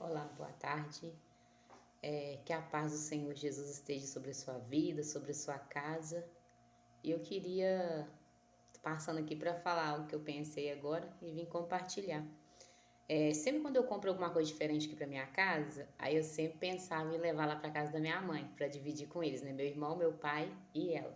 Olá, boa tarde. Que a paz do Senhor Jesus esteja sobre a sua vida, sobre a sua casa. E eu queria, passando aqui para falar o que eu pensei agora e vim compartilhar. Sempre quando eu compro alguma coisa diferente aqui para minha casa, aí eu sempre pensava em levar lá para casa da minha mãe, para dividir com eles, né? Meu irmão, meu pai e ela.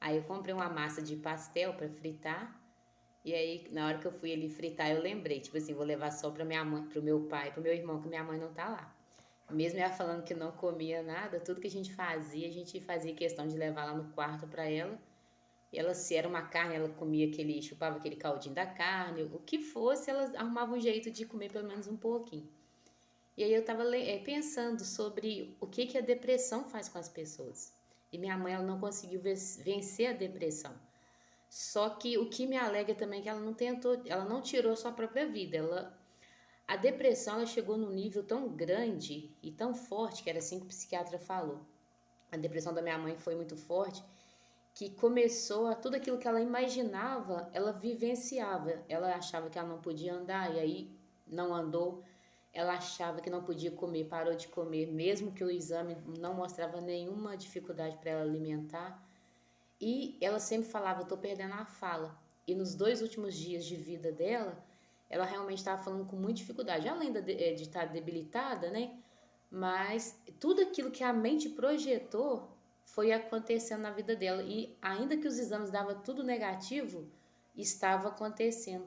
Aí eu comprei uma massa de pastel para fritar. E aí, na hora que eu fui ali fritar, eu lembrei, tipo assim, vou levar só pra minha mãe, pro meu pai, pro meu irmão, que minha mãe não tá lá. Mesmo ela falando que não comia nada, tudo que a gente fazia questão de levar lá no quarto pra ela. E ela, se era uma carne, ela comia aquele, chupava aquele caldinho da carne, o que fosse, ela arrumava um jeito de comer pelo menos um pouquinho. E aí eu tava pensando sobre o que a depressão faz com as pessoas. E minha mãe, ela não conseguiu vencer a depressão. Só que o que me alega também é que ela não tentou, ela não tirou sua própria vida. A depressão ela chegou num nível tão grande e tão forte, que era assim que o psiquiatra falou. A depressão da minha mãe foi muito forte, que começou a tudo aquilo que ela imaginava, ela vivenciava. Ela achava que ela não podia andar e aí não andou. Ela achava que não podia comer, parou de comer, mesmo que o exame não mostrava nenhuma dificuldade para ela alimentar. E ela sempre falava, eu tô perdendo a fala. E nos 2 últimos dias de vida dela, ela realmente estava falando com muita dificuldade, além de estar debilitada, né? Mas tudo aquilo que a mente projetou foi acontecendo na vida dela. E ainda que os exames davam tudo negativo, estava acontecendo.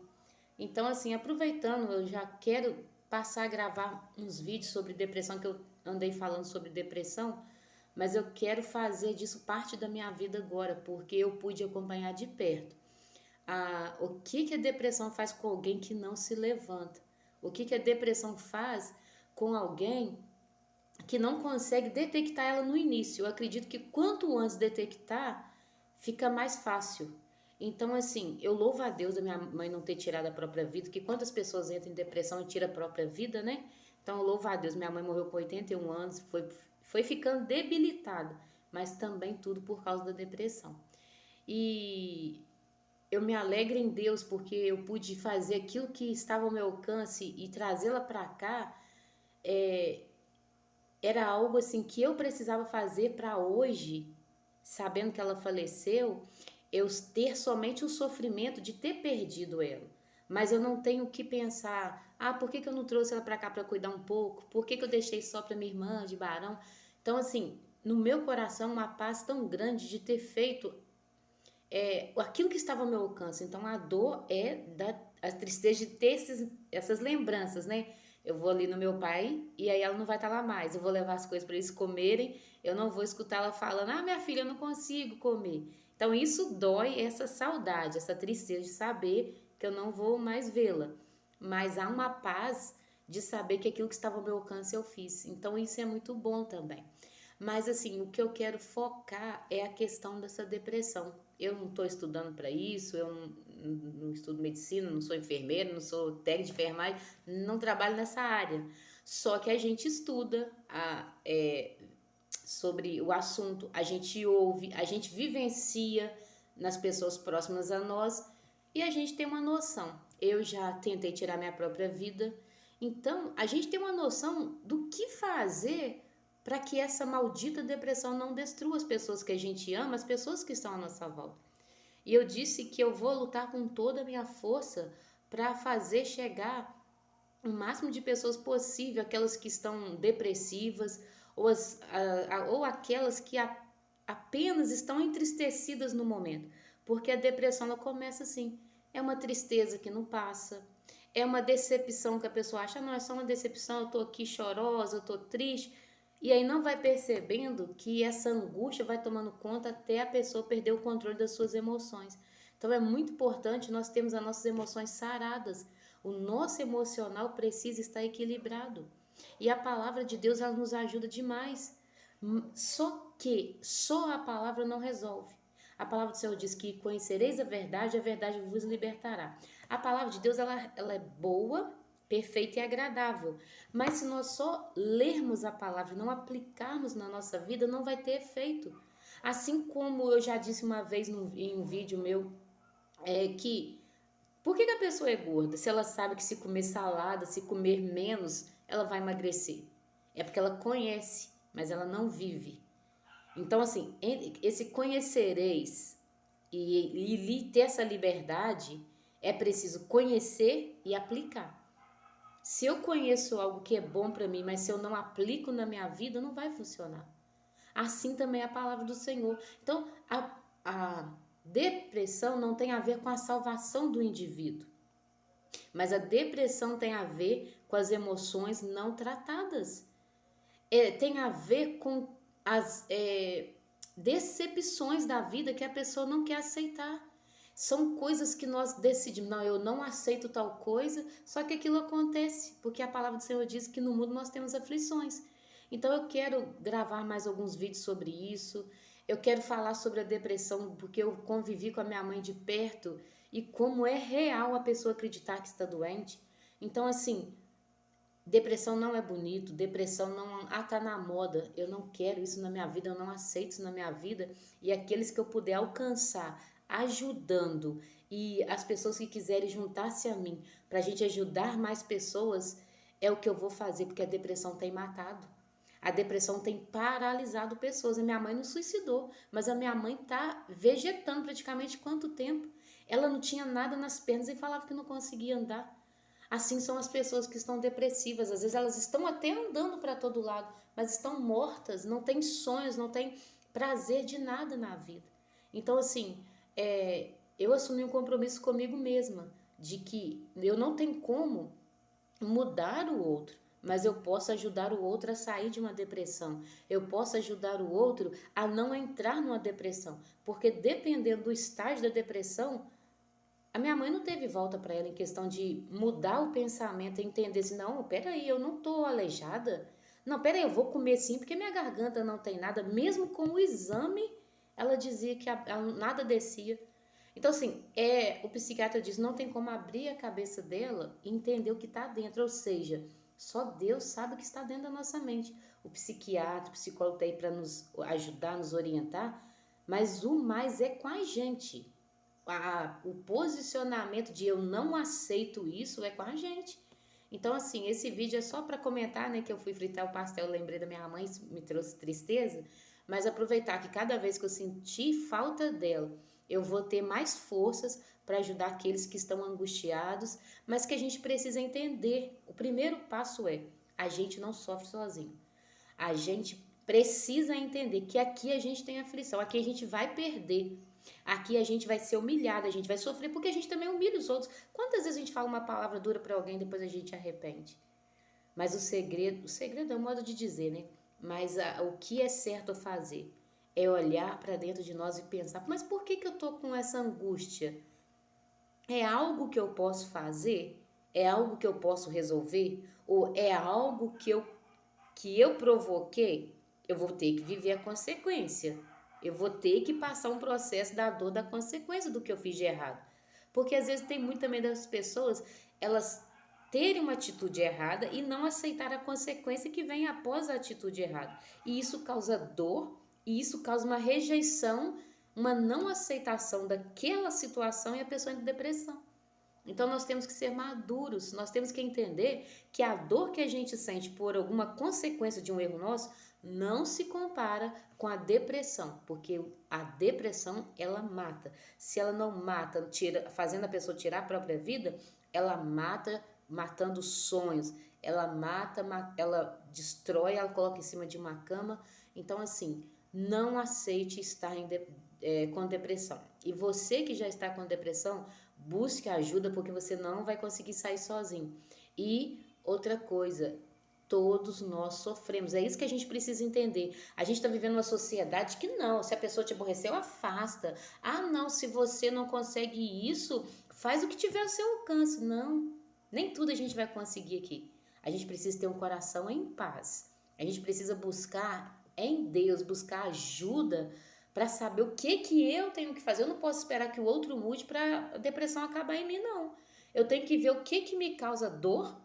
Então, assim, aproveitando, eu já quero passar a gravar uns vídeos sobre depressão, que eu andei falando sobre depressão, mas eu quero fazer disso parte da minha vida agora, porque eu pude acompanhar de perto o que a depressão faz com alguém que não se levanta, o que a depressão faz com alguém que não consegue detectar ela no início. Eu acredito que quanto antes detectar, fica mais fácil. Então, assim, eu louvo a Deus da minha mãe não ter tirado a própria vida, que quantas pessoas entram em depressão e tiram a própria vida, né? Então, eu louvo a Deus. Minha mãe morreu com 81 anos, foi ficando debilitada, mas também tudo por causa da depressão. E eu me alegro em Deus porque eu pude fazer aquilo que estava ao meu alcance e trazê-la para cá. É, Era algo assim que eu precisava fazer para hoje, sabendo que ela faleceu, eu ter somente o sofrimento de ter perdido ela. Mas eu não tenho que pensar, por que eu não trouxe ela para cá para cuidar um pouco? Por que eu deixei só para minha irmã de Barão? Então, assim, no meu coração, uma paz tão grande de ter feito aquilo que estava ao meu alcance. Então, a dor a tristeza de ter essas lembranças, né? Eu vou ali no meu pai e aí ela não vai estar lá mais. Eu vou levar as coisas para eles comerem. Eu não vou escutar ela falando, minha filha, eu não consigo comer. Então, isso dói, essa saudade, essa tristeza de saber que eu não vou mais vê-la. Mas há uma paz de saber que aquilo que estava ao meu alcance eu fiz. Então, isso é muito bom também. Mas assim, o que eu quero focar é a questão dessa depressão. Eu não estou estudando para isso, eu não estudo medicina, não sou enfermeira, não sou técnica de enfermagem, não trabalho nessa área. Só que a gente estuda sobre o assunto, a gente ouve, a gente vivencia nas pessoas próximas a nós e a gente tem uma noção. Eu já tentei tirar minha própria vida, então a gente tem uma noção do que fazer para que essa maldita depressão não destrua as pessoas que a gente ama, as pessoas que estão à nossa volta. E eu disse que eu vou lutar com toda a minha força para fazer chegar o máximo de pessoas possível, aquelas que estão depressivas ou aquelas que apenas estão entristecidas no momento. Porque a depressão ela começa assim, é uma tristeza que não passa, é uma decepção que a pessoa acha, não, é só uma decepção, eu tô aqui chorosa, eu tô triste, e aí não vai percebendo que essa angústia vai tomando conta até a pessoa perder o controle das suas emoções. Então é muito importante nós termos as nossas emoções saradas. O nosso emocional precisa estar equilibrado. E a palavra de Deus ela nos ajuda demais. Só que só a palavra não resolve. A palavra do Senhor diz que conhecereis a verdade vos libertará. A palavra de Deus ela é boa, perfeita e agradável. Mas se nós só lermos a palavra e não aplicarmos na nossa vida, não vai ter efeito. Assim como eu já disse uma vez em um vídeo meu, que por que a pessoa é gorda? Se ela sabe que se comer salada, se comer menos, ela vai emagrecer? É porque ela conhece, mas ela não vive. Então, assim, esse conhecereis e ter essa liberdade, é preciso conhecer e aplicar. Se eu conheço algo que é bom para mim, mas se eu não aplico na minha vida, não vai funcionar. Assim também é a palavra do Senhor. Então, a depressão não tem a ver com a salvação do indivíduo, mas a depressão tem a ver com as emoções não tratadas. Tem a ver com as decepções da vida que a pessoa não quer aceitar. São coisas que nós decidimos, não, eu não aceito tal coisa, só que aquilo acontece, porque a palavra do Senhor diz que no mundo nós temos aflições. Então eu quero gravar mais alguns vídeos sobre isso, eu quero falar sobre a depressão, porque eu convivi com a minha mãe de perto e como é real a pessoa acreditar que está doente. Então, assim, depressão não é bonito, depressão não tá na moda, eu não quero isso na minha vida, eu não aceito isso na minha vida, e aqueles que eu puder alcançar ajudando e as pessoas que quiserem juntar-se a mim para a gente ajudar mais pessoas, é o que eu vou fazer, porque a depressão tem matado. A depressão tem paralisado pessoas. A minha mãe não suicidou, mas a minha mãe tá vegetando praticamente quanto tempo? Ela não tinha nada nas pernas e falava que não conseguia andar. Assim são as pessoas que estão depressivas. Às vezes elas estão até andando para todo lado, mas estão mortas, não têm sonhos, não têm prazer de nada na vida. Então, assim, eu assumi um compromisso comigo mesma, de que eu não tenho como mudar o outro, mas eu posso ajudar o outro a sair de uma depressão. Eu posso ajudar o outro a não entrar numa depressão, porque dependendo do estágio da depressão, a minha mãe não teve volta para ela em questão de mudar o pensamento, entender assim, não, peraí, eu não tô aleijada. Não, peraí, eu vou comer sim, porque minha garganta não tem nada. Mesmo com o exame, ela dizia que nada descia. Então, assim, o psiquiatra diz, não tem como abrir a cabeça dela e entender o que está dentro. Ou seja, só Deus sabe o que está dentro da nossa mente. O psiquiatra, o psicólogo está aí para nos ajudar, nos orientar, mas o mais é com a gente. O posicionamento de eu não aceito isso é com a gente. Então, assim, esse vídeo é só para comentar, né, que eu fui fritar o pastel, lembrei da minha mãe, isso me trouxe tristeza, mas aproveitar que cada vez que eu sentir falta dela, eu vou ter mais forças para ajudar aqueles que estão angustiados, mas que a gente precisa entender. O primeiro passo é, a gente não sofre sozinho. A gente precisa entender que aqui a gente tem aflição, aqui a gente vai perder. Aqui a gente vai ser humilhada, a gente vai sofrer porque a gente também humilha os outros. Quantas vezes a gente fala uma palavra dura para alguém e depois a gente arrepende? Mas o segredo é um modo de dizer, né? Mas o que é certo fazer é olhar para dentro de nós e pensar, mas por que eu tô com essa angústia? É algo que eu posso fazer? É algo que eu posso resolver? Ou é algo que eu provoquei? Eu vou ter que viver a consequência. Eu vou ter que passar um processo da dor, da consequência do que eu fiz de errado. Porque às vezes tem muito também das pessoas, elas terem uma atitude errada e não aceitar a consequência que vem após a atitude errada. E isso causa dor, e isso causa uma rejeição, uma não aceitação daquela situação e a pessoa entra em depressão. Então nós temos que ser maduros, nós temos que entender que a dor que a gente sente por alguma consequência de um erro nosso não se compara com a depressão, porque a depressão ela mata. Se ela não mata, fazendo a pessoa tirar a própria vida, ela mata matando sonhos, ela mata, ela destrói, ela coloca em cima de uma cama. Então assim, não aceite estar com depressão. E você que já está com depressão, busque ajuda porque você não vai conseguir sair sozinho. E outra coisa, todos nós sofremos. É isso que a gente precisa entender. A gente está vivendo uma sociedade que não, se a pessoa te aborreceu, afasta. Ah, não, se você não consegue isso, faz o que tiver ao seu alcance. Não, nem tudo a gente vai conseguir aqui. A gente precisa ter um coração em paz. A gente precisa buscar em Deus, buscar ajuda para saber o que eu tenho que fazer. Eu não posso esperar que o outro mude para a depressão acabar em mim, não. Eu tenho que ver o que me causa dor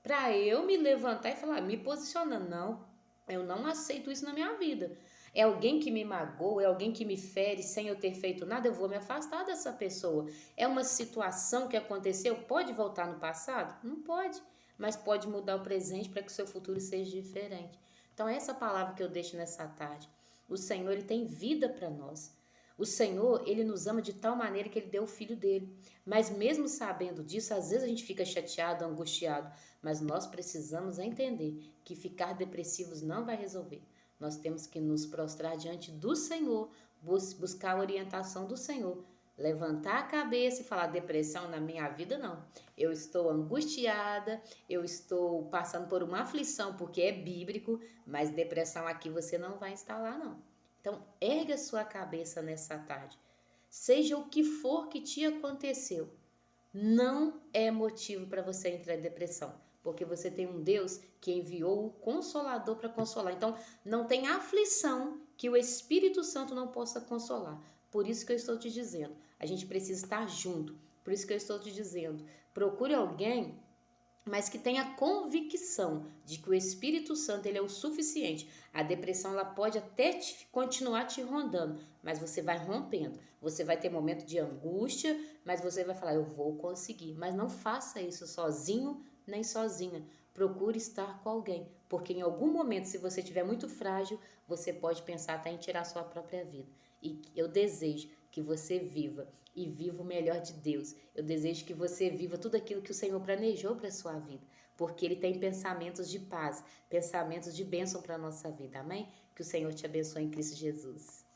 para eu me levantar e falar, me posicionando. Não, eu não aceito isso na minha vida. É alguém que me magoou, é alguém que me fere sem eu ter feito nada, eu vou me afastar dessa pessoa. É uma situação que aconteceu, pode voltar no passado? Não pode. mas pode mudar o presente para que o seu futuro seja diferente. Então, essa palavra que eu deixo nessa tarde. O Senhor, Ele tem vida para nós. O Senhor, Ele nos ama de tal maneira que Ele deu o Filho dele. Mas mesmo sabendo disso, às vezes a gente fica chateado, angustiado. Mas nós precisamos entender que ficar depressivos não vai resolver. Nós temos que nos prostrar diante do Senhor, buscar a orientação do Senhor. Levantar a cabeça e falar: depressão na minha vida, não. Eu estou angustiada, eu estou passando por uma aflição, porque é bíblico, mas depressão aqui você não vai instalar, não. Então, ergue a sua cabeça nessa tarde. Seja o que for que te aconteceu, não é motivo para você entrar em depressão, porque você tem um Deus que enviou o Consolador para consolar. Então, não tem aflição que o Espírito Santo não possa consolar. Por isso que eu estou te dizendo, a gente precisa estar junto. Por isso que eu estou te dizendo, procure alguém, mas que tenha convicção de que o Espírito Santo ele é o suficiente. A depressão ela pode até continuar te rondando, mas você vai rompendo. Você vai ter momento de angústia, mas você vai falar: eu vou conseguir. Mas não faça isso sozinho nem sozinha. Procure estar com alguém, porque em algum momento, se você estiver muito frágil, você pode pensar até em tirar sua própria vida. E eu desejo que você viva e viva o melhor de Deus. Eu desejo que você viva tudo aquilo que o Senhor planejou para a sua vida, porque Ele tem pensamentos de paz, pensamentos de bênção para a nossa vida, amém? Que o Senhor te abençoe em Cristo Jesus.